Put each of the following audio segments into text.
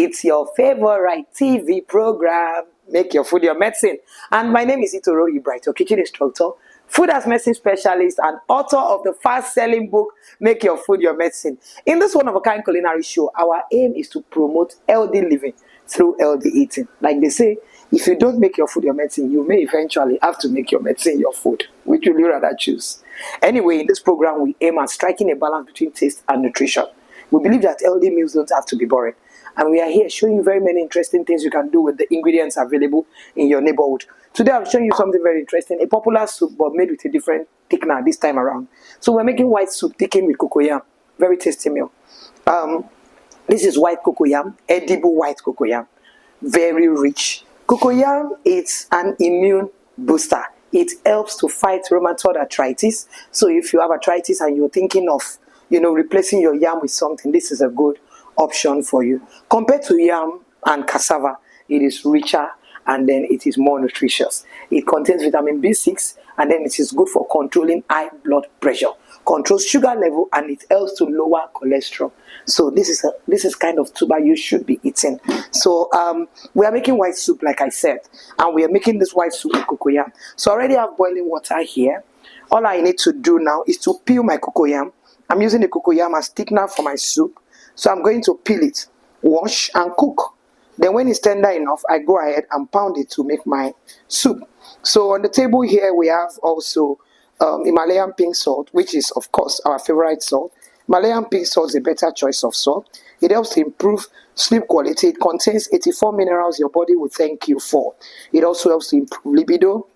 It's your favorite TV program, Make Your Food Your Medicine. And my name is Itoro Ibright, your kitchen instructor, food as medicine specialist, and author of the fast-selling book, Make Your Food Your Medicine. In this one-of-a-kind culinary show, our aim is to promote healthy living through healthy eating. Like they say, if you don't make your food your medicine, you may eventually have to make your medicine your food. Which will you rather choose? Anyway, in this program, we aim at striking a balance between taste and nutrition. We believe that healthy meals don't have to be boring. And we are here showing you very many interesting things you can do with the ingredients available in your neighborhood. Today, I'm showing you something very interesting. A popular soup, but made with a different thickener this time around. So we're making white soup thickened with cocoyam. Very tasty meal. This is white cocoyam, edible white cocoyam. Very rich. Cocoyam is an immune booster. It helps to fight rheumatoid arthritis. So if you have arthritis and you're thinking of, replacing your yam with something, this is a good option for you. Compared to yam and cassava, it is richer and then it is more nutritious. It contains vitamin B6 and then it is good for controlling high blood pressure, controls sugar level, and it helps to lower cholesterol. So this is kind of tuber you should be eating. So we are making white soup, like I said, and we are making this white soup with cocoyam. So I already have boiling water here. All I need to do now is to peel my cocoyam. I'm using the cocoyam as thickener for my soup. So I'm going to peel it, wash, and cook. Then when it's tender enough, I go ahead and pound it to make my soup. So on the table here, we have also Himalayan pink salt, which is, of course, our favorite salt. Himalayan pink salt is a better choice of salt. It helps to improve sleep quality. It contains 84 minerals your body will thank you for. It also helps to improve libido.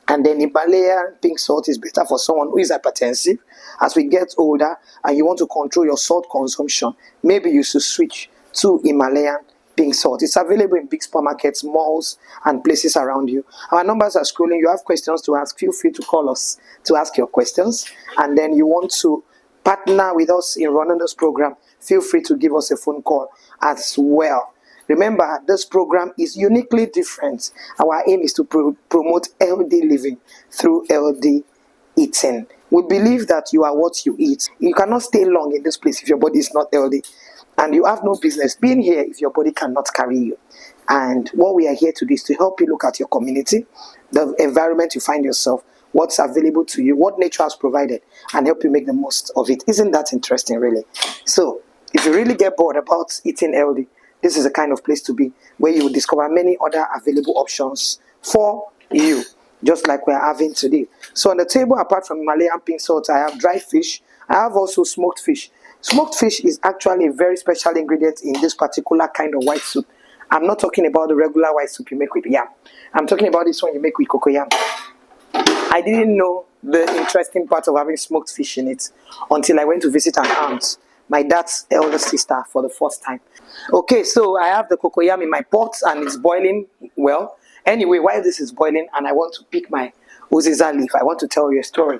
And then Himalayan pink salt is better for someone who is hypertensive. As we get older and you want to control your salt consumption, maybe you should switch to Himalayan pink salt. It's available in big supermarkets, malls, and places around you. Our numbers are scrolling. You have questions to ask, feel free to call us to ask your questions. And then you want to partner with us in running this program, feel free to give us a phone call as well. Remember, this program is uniquely different. Our aim is to promote healthy living through healthy eating. We believe that you are what you eat. You cannot stay long in this place if your body is not healthy. And you have no business being here if your body cannot carry you. And what we are here to do is to help you look at your community, the environment you find yourself, what's available to you, what nature has provided, and help you make the most of it. Isn't that interesting, really? So, if you really get bored about eating healthy, this is the kind of place to be, where you will discover many other available options for you, just like we're having today. So on the table, apart from Himalayan pink salt, I have dried fish. I have also smoked fish. Smoked fish is actually a very special ingredient in this particular kind of white soup. I'm not talking about the regular white soup you make with yam. I'm talking about this one you make with cocoyam. I didn't know the interesting part of having smoked fish in it until I went to visit an aunt, my dad's elder sister, for the first time. Okay, so I have the cocoyam in my pot and it's boiling well. Anyway, while this is boiling and I want to pick my uziza leaf, I want to tell you a story.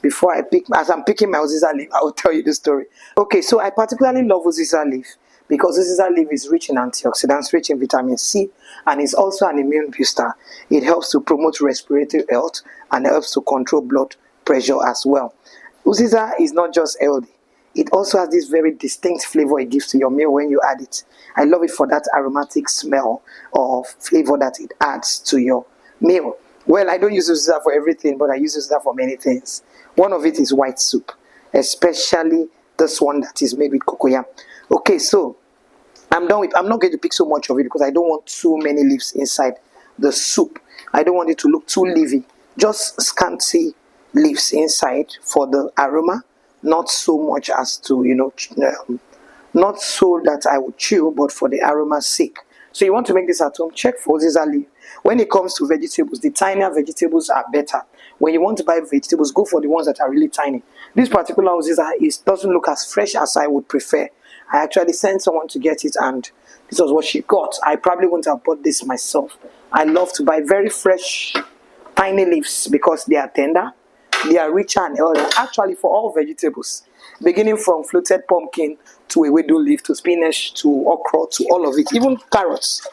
Before I pick, as I'm picking my uziza leaf, I will tell you the story. Okay, so I particularly love uziza leaf because uziza leaf is rich in antioxidants, rich in vitamin C, and is also an immune booster. It helps to promote respiratory health and helps to control blood pressure as well. Uziza is not just healthy. It also has this very distinct flavor it gives to your meal when you add it. I love it for that aromatic smell or flavor that it adds to your meal. Well, I don't use uziza for everything, but I use uziza for many things. One of it is white soup, especially this one that is made with cocoyam. Okay, so I'm not going to pick so much of it because I don't want too many leaves inside the soup. I don't want it to look too leafy. Just scanty leaves inside for the aroma. Not so much as to, not so that I would chew, but for the aroma's sake. So you want to make this at home, check for uziza leaf. When it comes to vegetables, the tinier vegetables are better. When you want to buy vegetables, go for the ones that are really tiny. This particular uziza doesn't look as fresh as I would prefer. I actually sent someone to get it and this was what she got. I probably wouldn't have bought this myself. I love to buy very fresh, tiny leaves because they are tender. They are richer and healthy, actually for all vegetables, beginning from fluted pumpkin to a wedu leaf to spinach to okra to all of it, even carrots.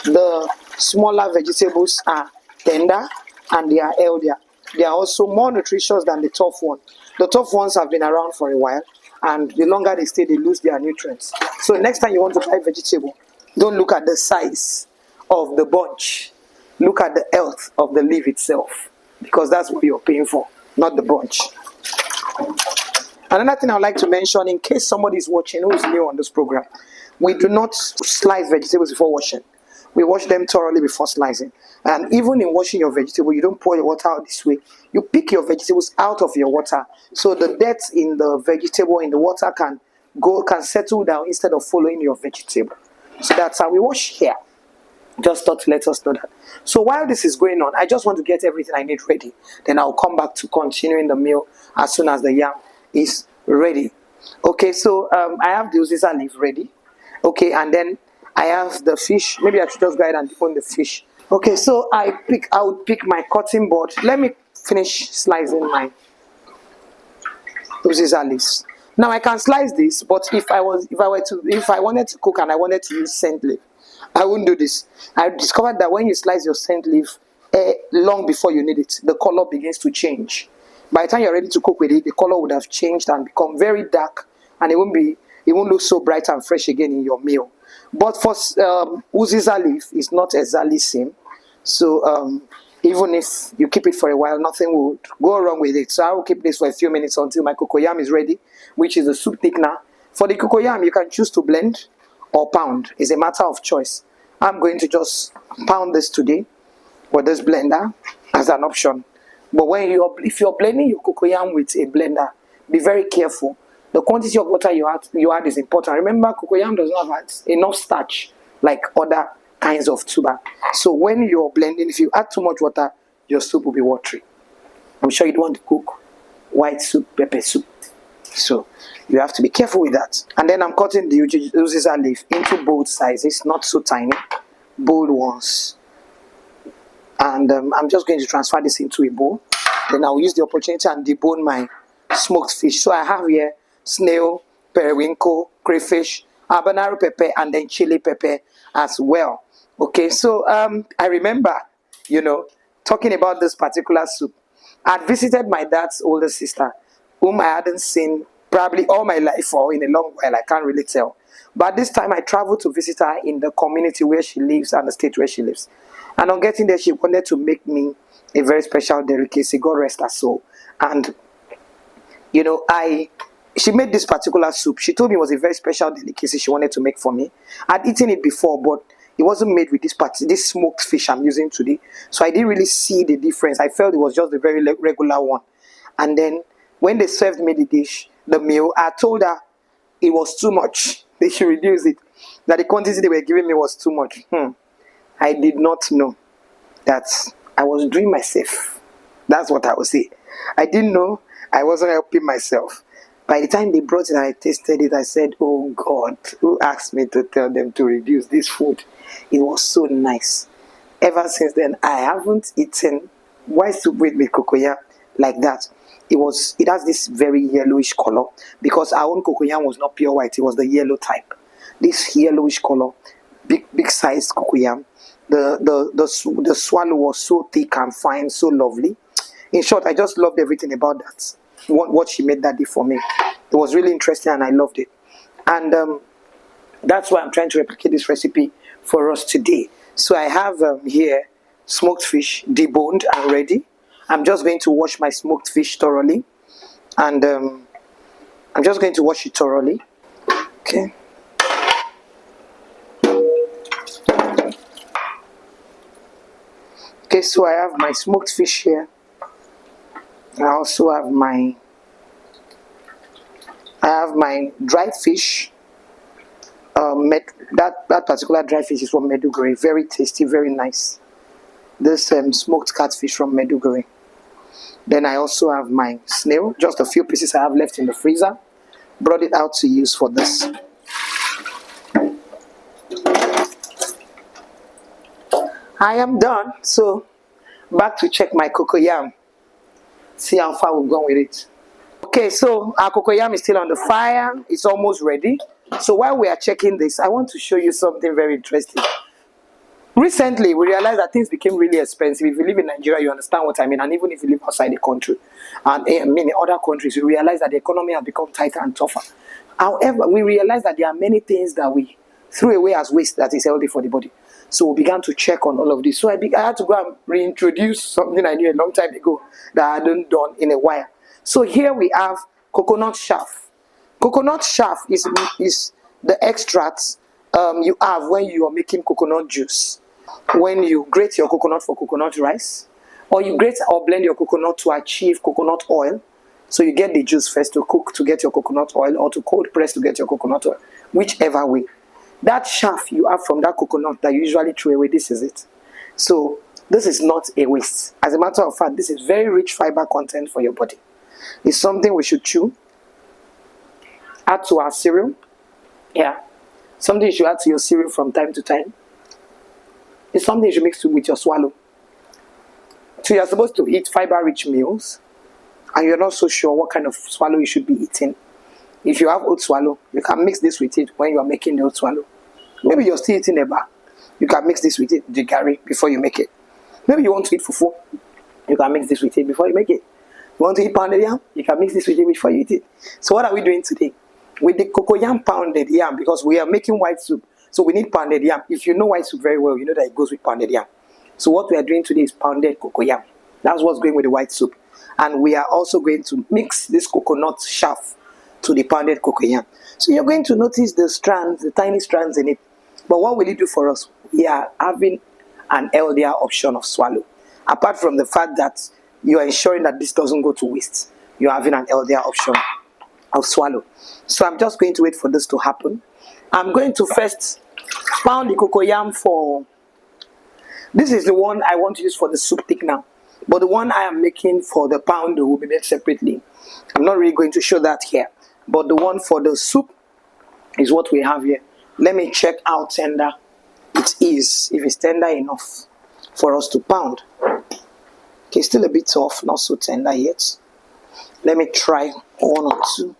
The smaller vegetables are tender and they are healthier. They are also more nutritious than the tough one. The tough ones have been around for a while and the longer they stay, they lose their nutrients. So next time you want to buy vegetable, don't look at the size of the bunch. Look at the health of the leaf itself, because that's what you're paying for, not the bunch. Another thing I would like to mention, in case somebody is watching who is new on this program, we do not slice vegetables before washing. We wash them thoroughly before slicing. And even in washing your vegetable, you don't pour your water out this way. You pick your vegetables out of your water, so the dirt in the vegetable, in the water, can settle down instead of following your vegetable. So that's how we wash here. Just thought to let us know that. So while this is going on, I just want to get everything I need ready. Then I'll come back to continuing the meal as soon as the yam is ready. Okay, so I have the uziza leaf ready. Okay, and then I have the fish. Maybe I should just go ahead and open the fish. Okay, so I would pick my cutting board. Let me finish slicing my uziza leaves. Now I can slice this, but if I wanted to cook and I wanted to use scent leaf, I wouldn't do this. I discovered that when you slice your scent leaf long before you need it, the color begins to change. By the time you're ready to cook with it, the color would have changed and become very dark, and it won't look so bright and fresh again in your meal. But for uziza leaf, it's not exactly same. So even if you keep it for a while, nothing will go wrong with it. So I will keep this for a few minutes until my cocoyam is ready, which is the soup thickener. For the cocoyam, you can choose to blend or pound. It's a matter of choice. I'm going to just pound this today with this blender as an option. But if you're blending your cocoyam with a blender, be very careful. The quantity of water you add is important. Remember, cocoyam does not have enough starch like other kinds of tuber. So when you're blending, if you add too much water, your soup will be watery. I'm sure you don't want to cook white soup, pepper soup. So you have to be careful with that. And then I'm cutting the uziza leaf into bold sizes, not so tiny, bold ones. And I'm just going to transfer this into a bowl. Then I'll use the opportunity and debone my smoked fish. So I have here snail, periwinkle, crayfish, habanero pepper, and then chili pepper as well. Okay, so I remember, talking about this particular soup. I visited my dad's older sister, whom I hadn't seen probably all my life or in a long while. I can't really tell. But this time I traveled to visit her in the community where she lives and the state where she lives. And on getting there, she wanted to make me a very special delicacy. God rest her soul. And, she made this particular soup. She told me it was a very special delicacy she wanted to make for me. I'd eaten it before, but it wasn't made with this smoked fish I'm using today. So I didn't really see the difference. I felt it was just a very regular one. And then when they served me the meal, I told her it was too much. They should reduce it. That the quantity they were giving me was too much. I did not know that I was doing myself. That's what I would say. I didn't know I wasn't helping myself. By the time they brought it and I tasted it, I said, oh God, who asked me to tell them to reduce this food? It was so nice. Ever since then, I haven't eaten white soup with cocoyam like that. It has this very yellowish color, because our own cocoyam was not pure white, it was the yellow type. This yellowish color, big size cocoyam. The swallow was so thick and fine, so lovely. In short, I just loved everything about that. What she made that day for me. It was really interesting and I loved it. And that's why I'm trying to replicate this recipe for us today. So I have here smoked fish deboned and ready. I'm just going to wash my smoked fish thoroughly. And I'm just going to wash it thoroughly. Okay. Okay, so I have my smoked fish here. I also have my dried fish. That particular dried fish is from Meduguri. Very tasty, very nice. This smoked catfish from Meduguri. Then I also have my snail. Just a few pieces I have left in the freezer. Brought it out to use for this. I am done. So back to check my cocoyam. See how far we've gone with it. Okay, so our cocoyam is still on the fire. It's almost ready. So while we are checking this, I want to show you something very interesting. Recently, we realized that things became really expensive. If you live in Nigeria, you understand what I mean. And even if you live outside the country, and I mean in other countries, you realize that the economy has become tighter and tougher. However, we realize that there are many things that we threw away as waste that is healthy for the body. So we began to check on all of this. So I had to go and reintroduce something I knew a long time ago that I hadn't done in a while. So here we have coconut chaff. Coconut chaff is the extracts you have when you are making coconut juice. When you grate your coconut for coconut rice, or you grate or blend your coconut to achieve coconut oil. So you get the juice first to cook to get your coconut oil, or to cold press to get your coconut oil, whichever way. That chaff you have from that coconut that you usually throw away, this is it. So this is not a waste. As a matter of fact, this is very rich fiber content for your body. It's something we should chew, add to our cereal. Yeah, something you should add to your cereal from time to time. It's something you should mix with your swallow. So you're supposed to eat fiber-rich meals, and you're not so sure what kind of swallow you should be eating. If you have oat swallow, you can mix this with it when you are making the oat swallow. Maybe you're still eating a bar. You can mix this with it, the gari, before you make it. Maybe you want to eat fufu. You can mix this with it before you make it. You want to eat pounded yam? You can mix this with it before you eat it. So what are we doing today? With the cocoyam pounded yam, because we are making white soup, so we need pounded yam. If you know white soup very well, you know that it goes with pounded yam. So what we are doing today is pounded cocoyam. That's what's going with the white soup. And we are also going to mix this coconut chaff to the pounded cocoyam. So you're going to notice the strands, the tiny strands in it. But what will it do for us? We are having an healthier option of swallow. Apart from the fact that you are ensuring that this doesn't go to waste, you're having an healthier option of swallow. So I'm just going to wait for this to happen. I'm going to first pound the cocoyam for... This is the one I want to use for the soup thickener. But the one I am making for the pounder will be made separately. I'm not really going to show that here. But the one for the soup is what we have here. Let me check how tender it is, if it's tender enough for us to pound. Okay, still a bit soft, not so tender yet. Let me try one or two.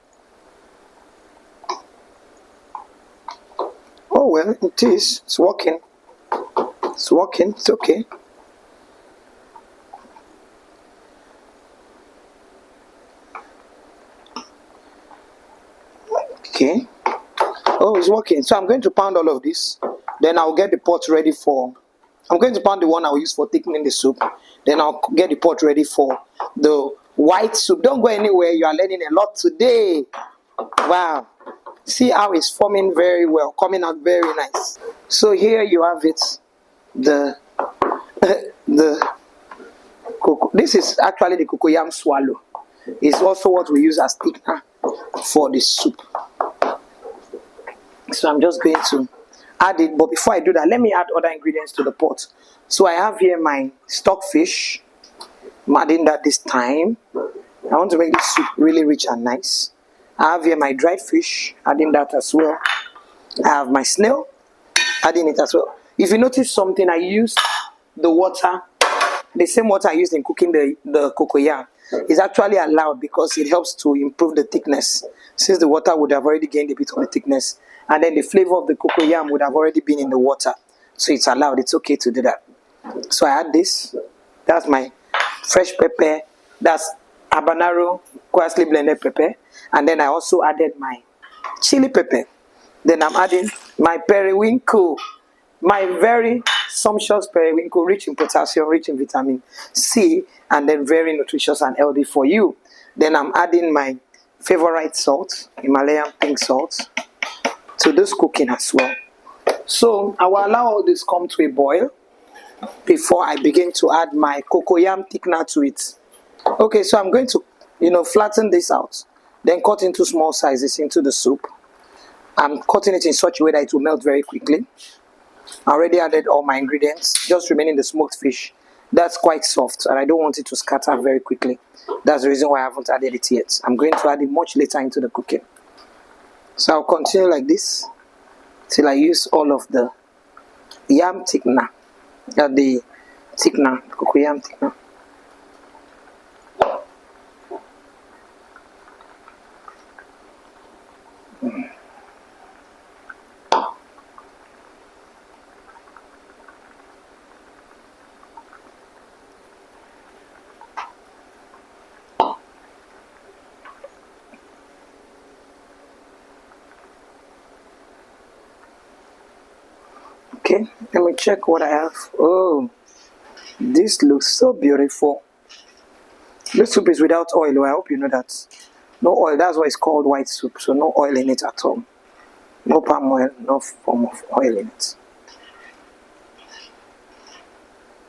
Oh well, it is. It's working. It's working. It's okay. Okay. Oh, it's working. So I'm going to pound all of this. Then I'll get the pot ready for... I'm going to pound the one I'll use for thickening the soup. Then I'll get the pot ready for the white soup. Don't go anywhere. You are learning a lot today. Wow. See how it's forming very well. Coming out very nice. So here you have it. This is actually the cocoyam swallow. It's also what we use as thickener for the soup. So I'm just going to add it, but before I do that, let me add other ingredients to the pot. So I have here my stockfish. I'm adding that this time. I want to make this soup really rich and nice. I have here my dried fish, adding that as well. I have my snail, adding it as well. If you notice something, I used the water, the same water I used in cooking the cocoyam. Is actually allowed because it helps to improve the thickness, since the water would have already gained a bit of the thickness, and then the flavor of the cocoyam would have already been in the water. So it's allowed, it's okay to do that. So I add this. That's my fresh pepper. That's habanero, coarsely blended pepper. And then I also added my chili pepper. Then I'm adding my periwinkle. My very sumptuous periwinkle, rich in potassium, rich in vitamin C, and then very nutritious and healthy for you. Then I'm adding my favorite salt, Himalayan pink salt, to this cooking as well. So I will allow all this come to a boil before I begin to add my cocoyam thickener to it. Okay, so I'm going to, flatten this out, then cut into small sizes into the soup. I'm cutting it in such a way that it will melt very quickly. I already added all my ingredients, just remaining the smoked fish. That's quite soft and I don't want it to scatter very quickly. That's the reason why I haven't added it yet. I'm going to add it much later into the cooking. So I'll continue like this till I use all of the yam thickener, the thickener, cocoyam thickener. Okay, let me check what I have. Oh, this looks so beautiful. This soup is without oil. I hope you know that. No oil. That's why it's called white soup. So no oil in it at all. No palm oil, no form of oil in it.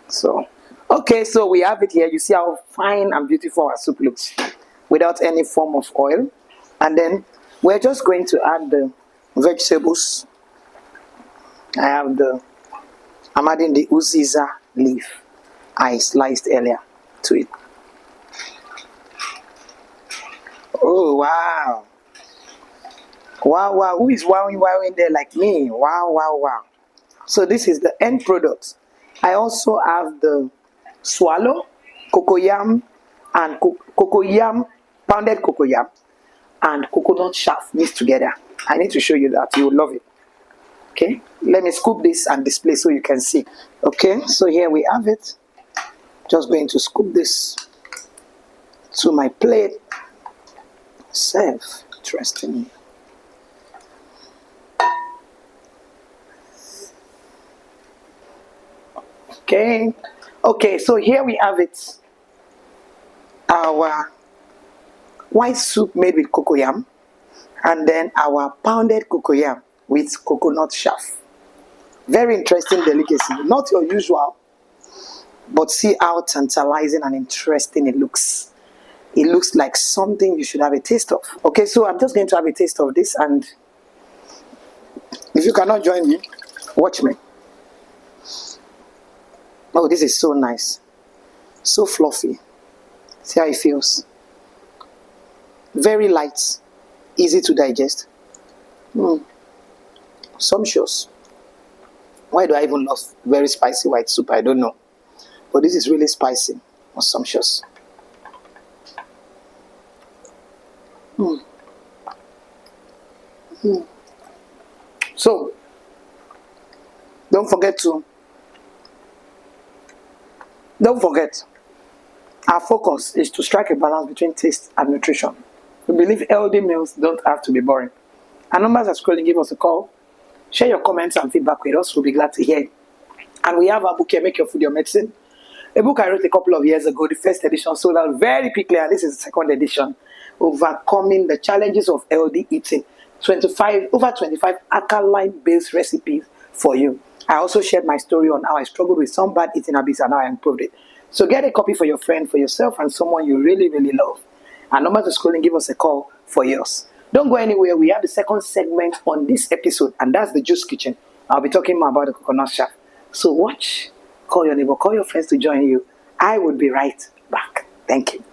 So, okay, so we have it here. You see how fine and beautiful our soup looks without any form of oil. And then we're just going to add the vegetables. I'm adding the uziza leaf I sliced earlier to it. Oh, wow. Wow, wow. Who is wowing there like me? Wow, wow, wow. So this is the end product. I also have the swallow, cocoyam, and cocoyam, pounded cocoyam, and coconut chaff mixed together. I need to show you that. You will love it. Okay, let me scoop this and display so you can see. Okay, so here we have it. Just going to scoop this to my plate. Serve. Interesting. Okay, so here we have it. Our white soup made with cocoyam, and then our pounded cocoyam with coconut chaff. Very interesting delicacy. Not your usual, but see how tantalizing and interesting it looks. It looks like something you should have a taste of. Okay, so I'm just going to have a taste of this, and if you cannot join me, watch me. Oh, this is so nice. So fluffy. See how it feels. Very light. Easy to digest. Sumptuous. Why do I even love very spicy white soup? I don't know. But this is really spicy or sumptuous. So, don't forget, our focus is to strike a balance between taste and nutrition. We believe healthy meals don't have to be boring. Our numbers are scrolling. Give us a call. Share your comments and feedback with us. We'll be glad to hear it. And we have our book here, Make Your Food Your Medicine. A book I wrote a couple of years ago. The first edition sold out very quickly, and this is the second edition. Overcoming the challenges of healthy eating. Over 25 alkaline-based recipes for you. I also shared my story on how I struggled with some bad eating habits and how I improved it. So get a copy for your friend, for yourself, and someone you really, really love. Our numbers are scrolling. Give us a call for yours. Don't go anywhere. We have the second segment on this episode, and that's the Juice Kitchen. I'll be talking more about the coconut chaff. So watch, call your neighbor, call your friends to join you. I will be right back. Thank you.